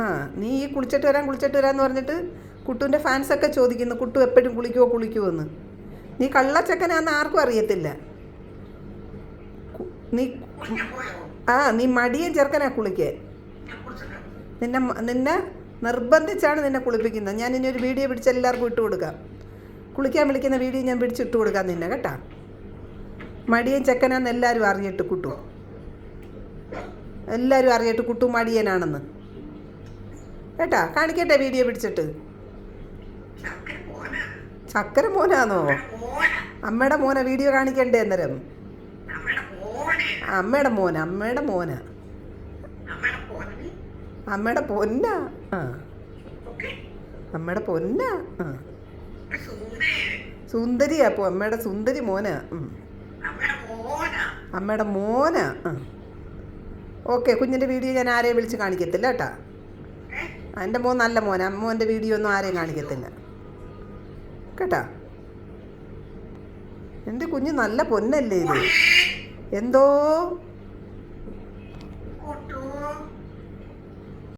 ആ നീ ഈ കുളിച്ചിട്ട് വരാമെന്ന് പറഞ്ഞിട്ട് കുട്ടുവിൻ്റെ ഫാൻസൊക്കെ ചോദിക്കുന്നു കുട്ടു എപ്പോഴും കുളിക്കുമോ എന്ന്. നീ കള്ളച്ചക്കനാന്ന് ആർക്കും അറിയത്തില്ല. നീ നീ മടിയൻ ചെറുക്കനാ കുളിക്കാൻ. നിന്നെ നിർബന്ധിച്ചാണ് നിന്നെ കുളിപ്പിക്കുന്നത്. ഞാൻ ഇനി ഒരു വീഡിയോ പിടിച്ച് എല്ലാവർക്കും ഇട്ട് കൊടുക്കാം. കുളിക്കാൻ വിളിക്കുന്ന വീഡിയോ ഞാൻ പിടിച്ചിട്ട് കൊടുക്കാം നിന്നെ, കേട്ടാ. മടിയൻ ചെക്കനാന്ന് എല്ലാവരും അറിഞ്ഞിട്ട് കുട്ടു, എല്ലാവരും അറിയട്ട് കുട്ടു മടിയനാണെന്ന്, കേട്ടാ. കാണിക്കട്ടെ വീഡിയോ പിടിച്ചിട്ട്. ചക്കര മോനാന്നോ? അമ്മയുടെ മോന വീഡിയോ കാണിക്കണ്ടേ അന്നേരം? അമ്മയുടെ മോന അമ്മയുടെ പൊന്ന. അമ്മയുടെ പൊന്ന. സുന്ദരിയാ. അപ്പോൾ അമ്മയുടെ സുന്ദരി മോന, അമ്മയുടെ മോന. ഓക്കെ, കുഞ്ഞിൻ്റെ വീഡിയോ ഞാൻ ആരെയും വിളിച്ച് കാണിക്കത്തില്ല, കേട്ടാ. എൻ്റെ മോൻ നല്ല മോന. അമ്മോൻ്റെ വീഡിയോ ഒന്നും ആരെയും കാണിക്കത്തില്ല, കേട്ടാ. എൻ്റെ കുഞ്ഞ് നല്ല പൊന്നല്ലേ ഇത്? എന്തോ